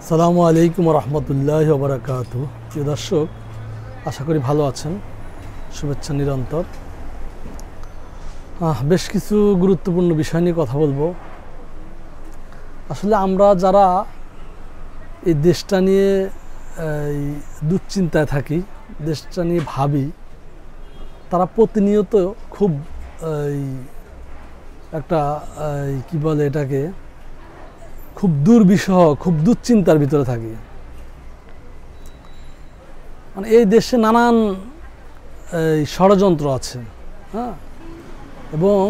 আসসালামু আলাইকুম রহমতুল্লাহি ওয়া বারাকাতুহু। প্রিয় দর্শক, আশা করি ভালো আছেন। শুভেচ্ছা নিরন্তর। বেশ কিছু গুরুত্বপূর্ণ বিষয় নিয়ে কথা বলবো। আসলে আমরা যারা এই দেশটা নিয়ে দুশ্চিন্তায় থাকি, দেশটা নিয়ে ভাবি, তারা প্রতিনিয়ত খুব একটা কি বলে এটাকে, খুব দুর্বিষহ, খুব দুশ্চিন্তার ভিতরে থাকি। মানে এই দেশে নানান ষড়যন্ত্র আছে, হ্যাঁ, এবং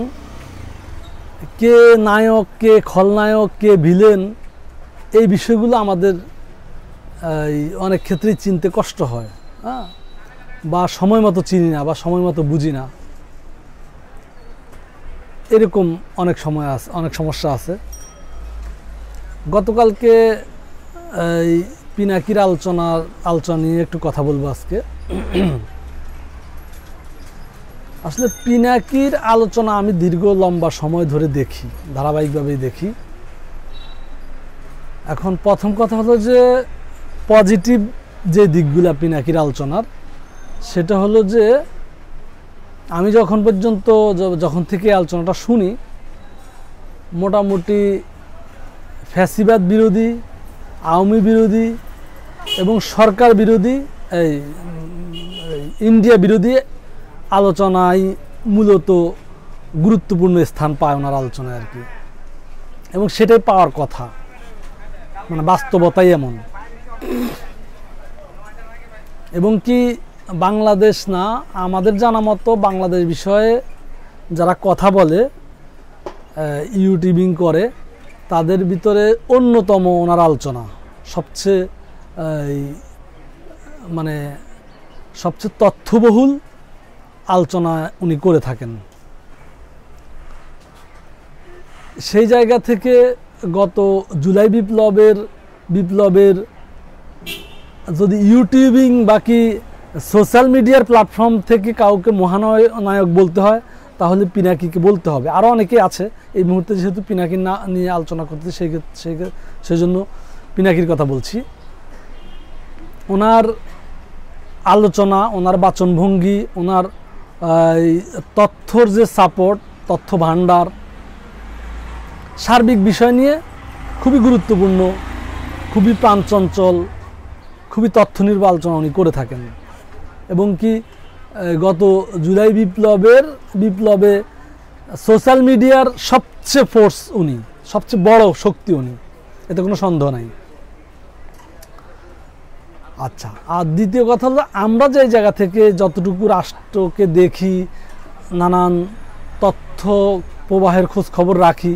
কে নায়ক, কে খলনায়ক, কে ভিলেন, এই বিষয়গুলো আমাদের অনেক ক্ষেত্রেই চিনতে কষ্ট হয়, হ্যাঁ, বা সময় মতো চিনি না, বা সময় মতো বুঝি না। এরকম অনেক সময় আছে, অনেক সমস্যা আছে। গতকালকে এই পিনাকির আলোচনা নিয়ে একটু কথা বলবো আজকে। আসলে পিনাকির আলোচনা আমি দীর্ঘ লম্বা সময় ধরে দেখি, ধারাবাহিকভাবেই দেখি। এখন প্রথম কথা হলো যে পজিটিভ যে দিকগুলো পিনাকির আলোচনার, সেটা হলো যে আমি যখন থেকে আলোচনাটা শুনি, মোটামুটি ফ্যাসিবাদ বিরোধী, আওয়ামী বিরোধী এবং সরকার বিরোধী, ইন্ডিয়া বিরোধী আলোচনায় মূলত গুরুত্বপূর্ণ স্থান পায় ওনার আলোচনায় আর কি। এবং সেটাই পাওয়ার কথা, মানে বাস্তবতাই এমন। এবং কি বাংলাদেশ না, আমাদের জানা মতো বাংলাদেশ বিষয়ে যারা কথা বলে, ইউটিউবিং করে, তাদের ভিতরে অন্যতম ওনার আলোচনা সবচেয়ে তথ্যবহুল আলোচনা উনি করে থাকেন। সেই জায়গা থেকে গত জুলাই বিপ্লবের যদি ইউটিউবিং বাকি সোশ্যাল মিডিয়ার প্ল্যাটফর্ম থেকে কাউকে মহানায়ক বলতে হয়, তাহলে পিনাকিকে বলতে হবে। আরও অনেকে আছে, এই মুহূর্তে যেহেতু পিনাকির না নিয়ে আলোচনা করতে, সেই জন্য পিনাকির কথা বলছি। ওনার আলোচনা, ওনার বাচনভঙ্গি, ওনার তথ্যর যে সাপোর্ট, তথ্য ভাণ্ডার, সার্বিক বিষয় নিয়ে খুবই গুরুত্বপূর্ণ, খুবই প্রাণচঞ্চল, খুবই তথ্য নির্ভর আলোচনা উনি করে থাকেন। এবং কি গত জুলাই বিপ্লবে সোশ্যাল মিডিয়ার সবচেয়ে ফোর্স উনি, সবচেয়ে বড় শক্তি উনি, এতে কোনো সন্দেহ নাই। আচ্ছা, আর দ্বিতীয় কথা হলো, আমরা যে জায়গা থেকে যতটুকু রাষ্ট্রকে দেখি, নানান তথ্য প্রবাহের খোঁজ খবর রাখি,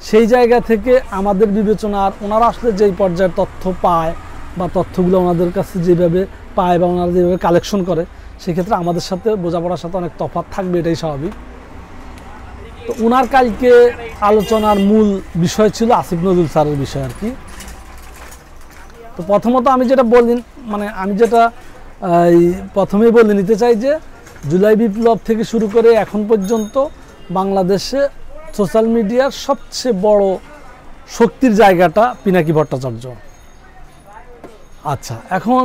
সেই জায়গা থেকে আমাদের বিবেচনা, আর ওনারা আসলে যেই পর্যায়ের তথ্য পায় বা তথ্যগুলো ওনাদের কাছে যেভাবে পায় বা ওনারা যেভাবে কালেকশন করে, সেক্ষেত্রে আমাদের সাথে বোঝাপড়ার সাথে অনেক তফাৎ থাকবে, এটাই স্বাভাবিক। তো ওনার কালকে আলোচনার মূল বিষয় ছিল আসিফ নজরুল স্যারের বিষয় আর কি। তো প্রথমত আমি যেটা প্রথমেই বলে নিতে চাই যে জুলাই বিপ্লব থেকে শুরু করে এখন পর্যন্ত বাংলাদেশে সোশ্যাল মিডিয়ার সবচেয়ে বড় শক্তির জায়গাটা পিনাকি ভট্টাচার্য। আচ্ছা, এখন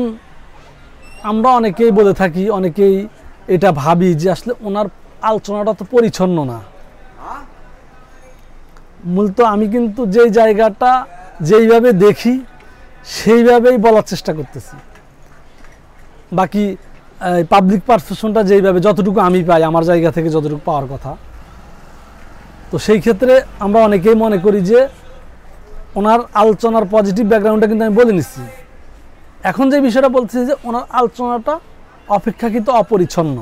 আমরা অনেকেই বলে থাকি, অনেকেই এটা ভাবি যে আসলে ওনার আলোচনাটা তো পরিচ্ছন্ন না। মূলত আমি কিন্তু যেই জায়গাটা যেইভাবে দেখি সেইভাবেই বলার চেষ্টা করতেছি। বাকি পাবলিক পারসেপশনটা যেইভাবে, যতটুকু আমি পাই আমার জায়গা থেকে যতটুকু পাওয়ার কথা, তো সেই ক্ষেত্রে আমরা অনেকেই মনে করি যে ওনার আলোচনার পজিটিভ ব্যাকগ্রাউন্ডটা কিন্তু আমি বলে নিচ্ছি। এখন যে বিষয়টা বলছি যে ওনার আলোচনাটা অপেক্ষাকৃত অপরিচ্ছন্ন,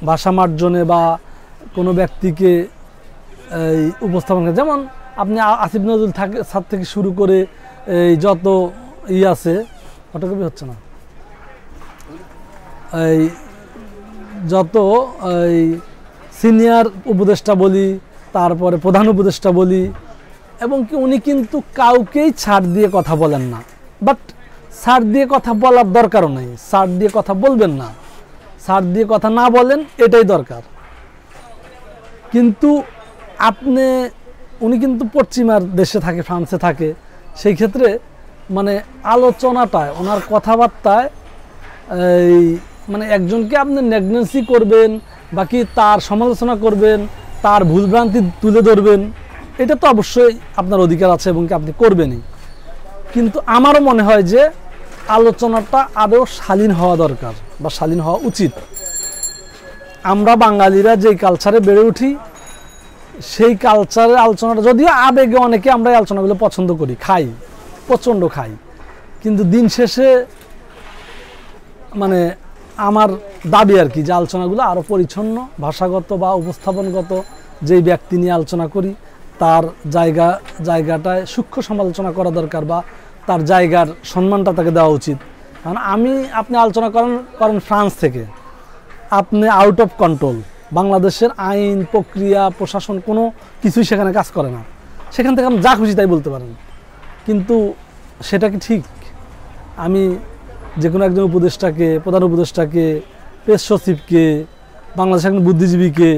ভাষা মার্জনে বা কোনো ব্যক্তিকে উপস্থাপন করে। যেমন আপনি আসিফ নজরুল স্যার থেকে শুরু করে যত আছে, ফটোকপি হচ্ছে না, যত সিনিয়র উপদেষ্টা বলি, তারপরে প্রধান উপদেষ্টা বলি, এবং কি উনি কিন্তু কাউকেই ছাড় দিয়ে কথা বলেন না। বাট ছাড় দিয়ে কথা বলার দরকারও নেই, ছাড় দিয়ে কথা বলবেন না, ছাড় দিয়ে কথা না বলেন, এটাই দরকার। কিন্তু আপনি উনি কিন্তু পশ্চিমার দেশে থাকে, ফ্রান্সে থাকে। সেই ক্ষেত্রে মানে আলোচনাটায়, ওনার কথাবার্তায় এই মানে একজনকে আপনি নেগনেন্সি করবেন বা কি তার সমালোচনা করবেন, তার ভুলভ্রান্তি তুলে ধরবেন, এটা তো অবশ্যই আপনার অধিকার আছে এবং কি আপনি করবেনই। কিন্তু আমারও মনে হয় যে আলোচনাটা আরও শালীন হওয়া দরকার বা শালীন হওয়া উচিত। আমরা বাঙালিরা যেই কালচারে বেড়ে উঠি, সেই কালচারের আলোচনাটা, যদিও আবেগে অনেকে আমরা এই আলোচনাগুলো পছন্দ করি, খাই, প্রচণ্ড খাই, কিন্তু দিন শেষে মানে আমার দাবি আর কি যে আলোচনাগুলো আরও পরিচ্ছন্ন, ভাষাগত বা উপস্থাপনগত যেই ব্যক্তি নিয়ে আলোচনা করি তার জায়গাটায় সূক্ষ্ম সমালোচনা করা দরকার বা তার জায়গার সম্মানটা তাকে দেওয়া উচিত। কারণ আপনি আলোচনা করেন ফ্রান্স থেকে, আপনি আউট অফ কন্ট্রোল, বাংলাদেশের আইন প্রক্রিয়া প্রশাসন কোনো কিছুই সেখানে কাজ করে না, সেখান থেকে আপনি যা খুশি তাই বলতে পারেন। কিন্তু সেটা কি ঠিক? আমি যে কোনো একজন উপদেষ্টাকে, প্রধান উপদেষ্টাকে, প্রেস সচিবকে, বাংলাদেশের একজন বুদ্ধিজীবীকে,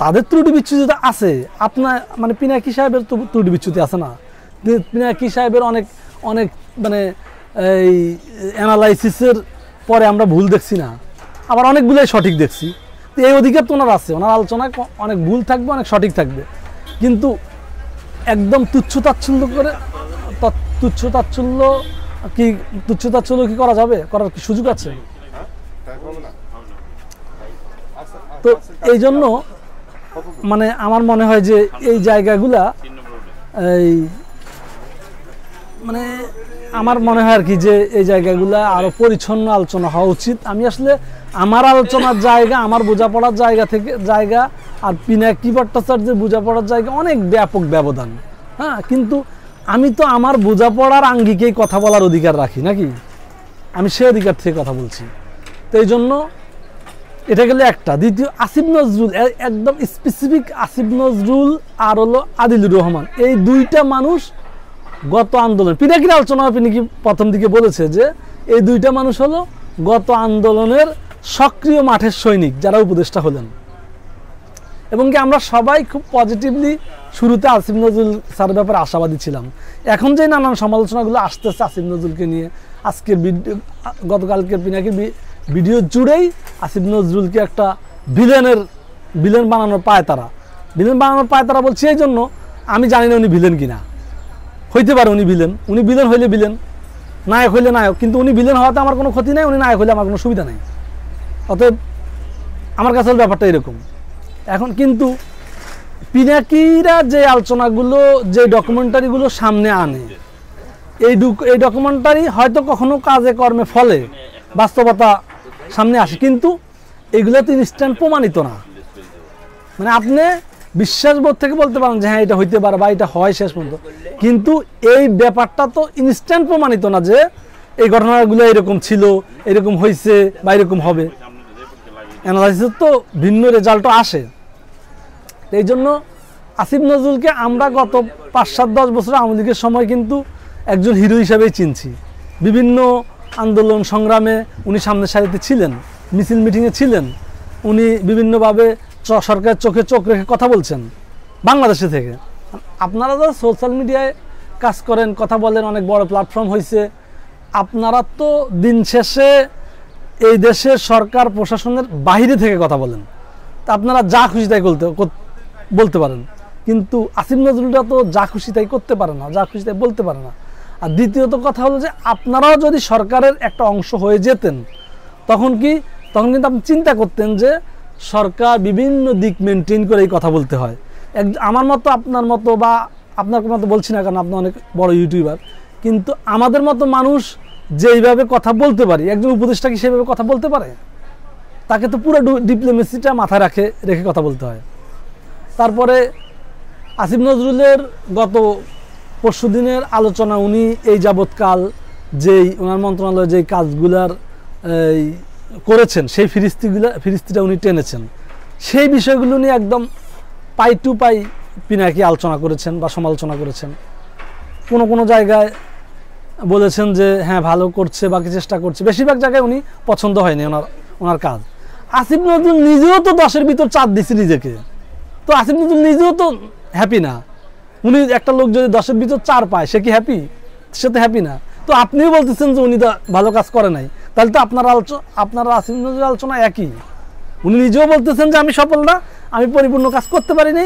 তাদের ত্রুটি বিচ্যুতি আছে, আপনার মানে পিনাকি সাহেবের তো ত্রুটি বিচ্যুতি আছে না? পিনাকি সাহেবের অনেক অনেক মানে এই অ্যানালাইসিসের পরে আমরা ভুল দেখছি না, আবার অনেকগুলোই সঠিক দেখছি। তো এই অধিকার তো ওনার আছে, ওনার আলোচনায় অনেক ভুল থাকবে, অনেক সঠিক থাকবে। কিন্তু একদম তুচ্ছ-তাচ্ছিল্য কি করা যাবে? করার কি সুযোগ আছে? তো এই জন্য মানে আমার মনে হয় যে এই জায়গাগুলা এই মানে আমার মনে হয় আর কি যে এই জায়গাগুলা আরো পরিচ্ছন্ন আলোচনা হওয়া উচিত। আমি আসলে আমার আলোচনার জায়গা, আমার বোঝাপড়ার জায়গা আর পিনাকি ভট্টাচার্যের বোঝাপড়ার জায়গা অনেক ব্যাপক ব্যবধান। হ্যাঁ, কিন্তু আমি তো আমার বোঝাপড়ার আঙ্গিকেই কথা বলার অধিকার রাখি নাকি? আমি সে অধিকার থেকে কথা বলছি। তো এই জন্য এটা গেলে একটা। দ্বিতীয়, আসিফ নজরুল, একদম স্পেসিফিক আসিফ নজরুল আর হলো আদিলুর রহমান, এই দুইটা মানুষ গত আন্দোলন, পিনাকির আলোচনা পিনাকি প্রথম দিকে বলেছে যে এই দুইটা মানুষ হলো গত আন্দোলনের সক্রিয় মাঠের সৈনিক যারা উপদেষ্টা হলেন। এবং কি আমরা সবাই খুব পজিটিভলি শুরুতে আসিফ নজরুল স্যারের ব্যাপারে আশাবাদী ছিলাম। এখন যে নানান সমালোচনাগুলো আসতেছে আসিফ নজরুলকে নিয়ে, আজকের গতকালকের পিনাকির ভিডিও জুড়েই আসিফ নজরুলকে একটা ভিলেন বানানোর পায়তারা বলছি। এই জন্য আমি জানি না উনি ভিলেন কিনা, হইতে পারে উনি ভিলেন হইলে ভিলেন, নায়ক হইলে নায়ক, কিন্তু উনি ভিলেন হওয়াতে আমার কোনো ক্ষতি নাই, উনি নায়ক হইলে আমার কোনো সুবিধা নেই। অতএব আমার কাছে ব্যাপারটা এরকম। এখন কিন্তু পিনাকিরা যে আলোচনাগুলো, যে ডকুমেন্টারিগুলো সামনে আনে, এই ডকুমেন্টারি হয়তো কখনো কাজে কর্মে ফলে, বাস্তবতা সামনে আসে, কিন্তু এগুলো তো ইনস্ট্যান্ট প্রমাণিত না। মানে আপনি বিশ্বাসবোধ থেকে বলতে পারেন যে হ্যাঁ এটা হইতে পারে বা এটা হয় শেষ পর্যন্ত, কিন্তু এই ব্যাপারটা তো ইনস্ট্যান্ট প্রমাণিত না যে এই ঘটনাগুলো এরকম ছিল, এরকম হয়েছে বা এরকম হবে। অ্যানালাইসিস তো ভিন্ন রেজাল্টও আসে। এই জন্য আসিফ নজরুলকে আমরা গত 5-7-10 বছর আওয়ামী লীগের সময় কিন্তু একজন হিরো হিসাবেই চিনছি। বিভিন্ন আন্দোলন সংগ্রামে উনি সামনের সারিতে ছিলেন, মিছিল মিটিংয়ে ছিলেন, উনি বিভিন্নভাবে সরকারের চোখে চোখ রেখে কথা বলছেন বাংলাদেশে থেকে। আপনারা তো সোশ্যাল মিডিয়ায় কাজ করেন, কথা বলেন, অনেক বড় প্ল্যাটফর্ম হয়েছে, আপনারা তো দিন শেষে এই দেশের সরকার প্রশাসনের বাইরে থেকে কথা বলেন, তা আপনারা যা খুশি তাই বলতে পারেন। কিন্তু আসিফ নজরুলটা তো যা খুশি তাই করতে পারে না, যা খুশি তাই বলতে পারে না। আর দ্বিতীয়ত কথা হলো যে আপনারাও যদি সরকারের একটা অংশ হয়ে যেতেন, তখন কিন্তু আপনি চিন্তা করতেন যে সরকার বিভিন্ন দিক মেনটেন করে এই কথা বলতে হয়। আমার মতো, আপনার মতো বা আপনার মতো বলছি না, কারণ আপনি অনেক বড় ইউটিউবার, কিন্তু আমাদের মতো মানুষ যেইভাবে কথা বলতে পারি, একজন উপদেষ্টা কি সেভাবে কথা বলতে পারে? তাকে তো পুরো ডিপ্লোমেসিটা মাথায় রেখে কথা বলতে হয়। তারপরে আসিফ নজরুলের গত পরশুদিনের আলোচনা, উনি এই যাবৎকাল যেই ওনার মন্ত্রণালয়ে যেই কাজগুলার করেছেন, সেই ফিরিস্তিটা উনি টেনেছেন, সেই বিষয়গুলো নিয়ে একদম পাই টু পাই পিনাকি আলোচনা করেছেন বা সমালোচনা করেছেন। কোনো জায়গায় বলেছেন যে হ্যাঁ ভালো করছে বা চেষ্টা করছে, বেশিরভাগ জায়গায় উনি পছন্দ হয়নি ওনার কাজ। আসিফ নজরুল নিজেও তো 10-এর ভিতর 4 দিচ্ছে নিজেকে, তো আসিফ নজরুল নিজেও তো হ্যাপি না। উনি একটা লোক যদি 10-এর ভিতর 4 পায় সে কি হ্যাপি? সে তো হ্যাপি না। তো আপনিও বলতেছেন যে উনি ভালো কাজ করে নাই, তাহলে তো আপনারা আসিফ নজরুলের আলোচনা একই। উনি নিজেও বলতেছেন যে আমি সফল না, আমি পরিপূর্ণ কাজ করতে পারিনি,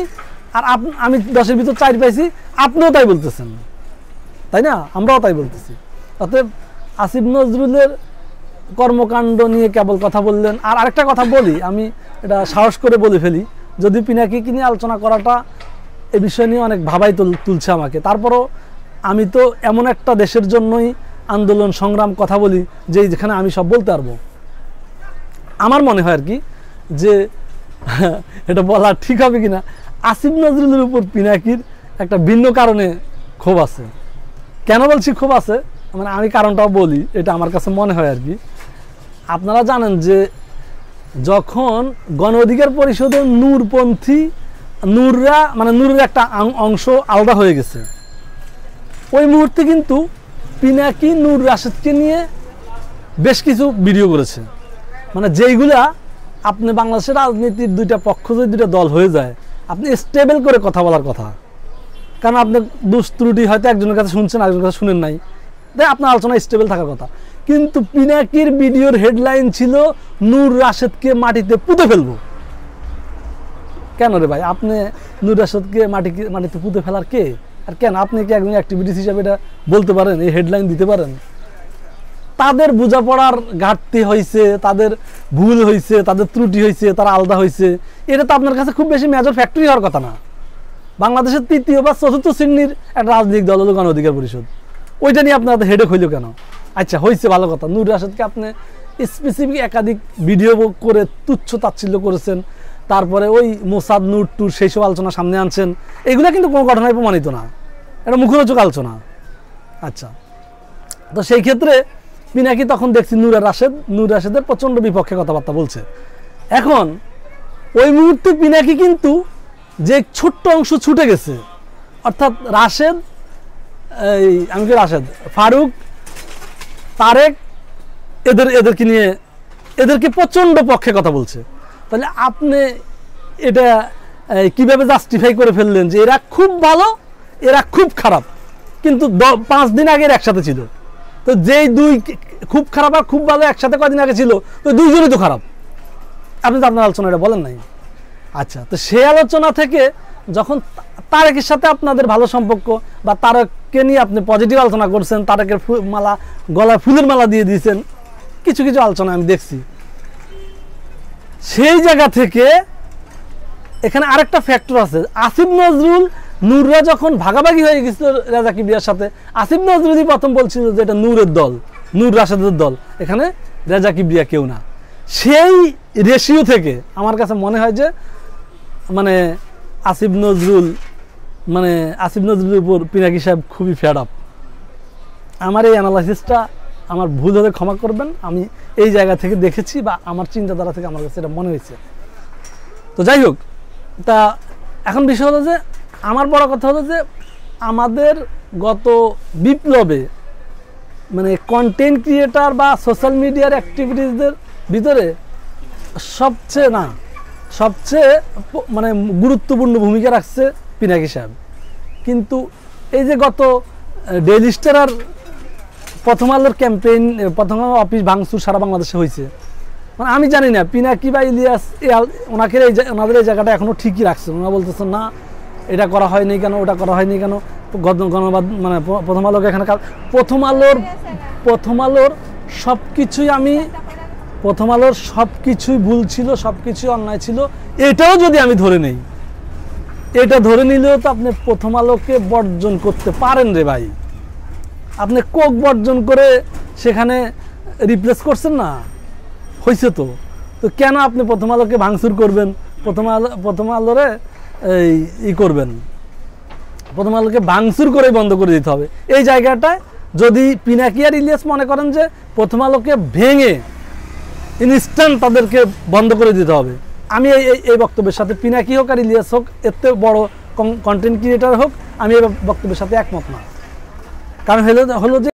আর আমি 10-এর ভিতর 4 পাইছি, আপনিও তাই বলতেছেন, তাই না? আমরাও তাই বলতেছি। অতএব আসিফ নজরুলের কর্মকাণ্ড নিয়ে কেবল কথা বললেন। আর আরেকটা কথা বলি, আমি এটা সাহস করে বলে ফেলি, যদি পিনাকিকে নিয়ে আলোচনা করাটা এ বিষয় নিয়ে অনেক ভাবাই তুলছে আমাকে, তারপরও আমি তো এমন একটা দেশের জন্যই আন্দোলন সংগ্রাম কথা বলি যেখানে আমি সব বলতে পারবো। আমার মনে হয় আর কি যে এটা বলা ঠিক হবে কিনা, আসিফ নজরুলের উপর পিনাকির একটা ভিন্ন কারণে ক্ষোভ আছে। কেন বলছি ক্ষোভ আছে, মানে আমি কারণটাও বলি, এটা আমার কাছে মনে হয় আর কি। আপনারা জানেন যে যখন গণ অধিকার পরিষদের নূরপন্থী নূররা, মানে নূরের একটা অংশ আলাদা হয়ে গেছে, ওই মুহূর্তে কিন্তু পিনাকি নূর রাশেদকে নিয়ে বেশ কিছু ভিডিও করেছে, মানে যেইগুলা আপনি বাংলাদেশের রাজনীতির দুইটা পক্ষ যদি দুইটা দল হয়ে যায়, আপনি স্টেবল করে কথা বলার কথা। কারণ আপনি দুষ্ত্রুটি হয়তো একজনের কাছে শুনছেন, আরেকজনের কাছে শুনেন নাই, তাই আপনার আলোচনা স্টেবল থাকার কথা। কিন্তু পিনাকির ভিডিওর হেডলাইন ছিল নূর রাশেদকে মাটিতে পুঁতে ফেলবো। কেন রে ভাই, আপনি নূর রাশেদকে মাটিতে পুঁতে ফেলার কে? আর কেন আপনি কি একজন অ্যাক্টিভিটিস হিসাবে এটা বলতে পারেন, এই হেডলাইন দিতে পারেন? তাদের বোঝাপড়ার ঘাটতি হয়েছে, তাদের ভুল হয়েছে, তাদের ত্রুটি হয়েছে, তারা আলাদা হয়েছে, এটা তো আপনার কাছে খুব বেশি মেজর ফ্যাক্টরি হওয়ার কথা না। বাংলাদেশের 3য় বা 4র্থ শ্রেণীর একটা রাজনৈতিক দল হলো গণ অধিকার পরিষদ, ওইটা নিয়ে আপনার হেডেক হইল কেন? আচ্ছা হয়েছে, ভালো কথা, নূর রাশেদকে আপনি স্পেসিফিক একাধিক ভিডিও করে তুচ্ছ তাচ্ছিল্য করেছেন, তারপরে ওই মোসাদ নূর টুর সেই সব আলোচনা সামনে আনছেন, এগুলো কিন্তু কোনো ঘটনায় প্রমাণিত না, এটা মুখরোচক আলোচনা। আচ্ছা, তো সেই ক্ষেত্রে পিনাকি তখন দেখছি নূর রাশেদের প্রচণ্ড বিপক্ষে কথাবার্তা বলছে। এখন ওই মুহূর্তে পিনাকি কিন্তু যে ছোট্ট অংশ ছুটে গেছে, অর্থাৎ রাশেদ, ফারুক, তারেক, এদেরকে নিয়ে এদেরকে প্রচণ্ড পক্ষে কথা বলছে। তাহলে আপনি এটা কিভাবে জাস্টিফাই করে ফেললেন যে এরা খুব ভালো, এরা খুব খারাপ, কিন্তু 5 দিন আগের একসাথে ছিল? তো যেই দুই খুব খারাপ আর খুব ভালো একসাথে কদিন আগে ছিল, তো দুইজনই তো খারাপ। আপনি তো আপনার আলোচনা এটা বলেন নাই। আচ্ছা, তো সেই আলোচনা থেকে যখন তারেকের সাথে আপনাদের ভালো সম্পর্ক, বা তারেককে নিয়ে আপনি পজিটিভ আলোচনা করছেন, তারেকের গলায় ফুলের মালা দিয়ে দিয়েছেন, কিছু কিছু আলোচনা আমি দেখছি, সেই জায়গা থেকে এখানে আরেকটা ফ্যাক্টর আছে। আসিফ নজরুল নূররা যখন ভাগাভাগি হয়ে গেছিল রেজা কিবরিয়ার সাথে, আসিফ নজরুলই প্রথম বলছিল যে এটা নূরের দল, নূর রাশেদের দল, এখানে রেজা কিবরিয়া কেউ না। সেই রেশিও থেকে আমার কাছে মনে হয় যে মানে আসিফ নজরুলের উপর পিনাকি সাহেব খুবই ফেড আপ। আমার এই অ্যানালাইসিসটা আমার ভুল হলে ক্ষমা করবেন, আমি এই জায়গা থেকে দেখেছি বা আমার চিন্তাধারা থেকে আমার কাছে এটা মনে হয়েছে। তো যাই হোক, তা এখন বিষয় হলো যে আমার বড় কথা হলো যে আমাদের গত বিপ্লবে মানে কন্টেন্ট ক্রিয়েটার বা সোশ্যাল মিডিয়ার অ্যাক্টিভিটিসদের ভিতরে সবচেয়ে মানে গুরুত্বপূর্ণ ভূমিকা রাখছে পিনাকি সাহেব। কিন্তু এই যে গত ডেইলি স্টার প্রথম আলোর ক্যাম্পেইন, প্রথম আলো অফিস ভাঙচুর সারা বাংলাদেশে হয়েছে, মানে আমি জানি না পিনাকি বা ইলিয়াস ওনাদের এই জায়গাটা এখনো ঠিকই রাখছে। ওনারা বলতেছেন না এটা করা হয়নি কেন, ওটা করা হয়নি কেন, গণমাধ্যম মানে প্রথম আলোকে এখানে প্রথম আলোর সব কিছুই ভুল ছিল, সব কিছুই অন্যায় ছিল, এটাও যদি আমি ধরে নেই, এটা ধরে নিলেও তো আপনি প্রথম আলোকে বর্জন করতে পারেন রে ভাই। আপনি কোক বর্জন করে সেখানে রিপ্লেস করছেন না, হয়েছে তো কেন আপনি প্রথম আলোকে ভাঙচুর করবেন, প্রথম আলোরে করবেন, প্রথম আলোকে ভাঙচুর করে বন্ধ করে দিতে হবে। এই জায়গাটায় যদি পিনাকি আর ইলিয়াস মনে করেন যে প্রথম আলোকে ভেঙে ইনস্ট্যান্ট তাদেরকে বন্ধ করে দিতে হবে, আমি এই বক্তব্যের সাথে, পিনাকি হোক আর ইলিয়াস হোক, এতে বড় কন্টেন্ট ক্রিয়েটার হোক, আমি এই বক্তব্যের সাথে একমত না। কারণ হলো যে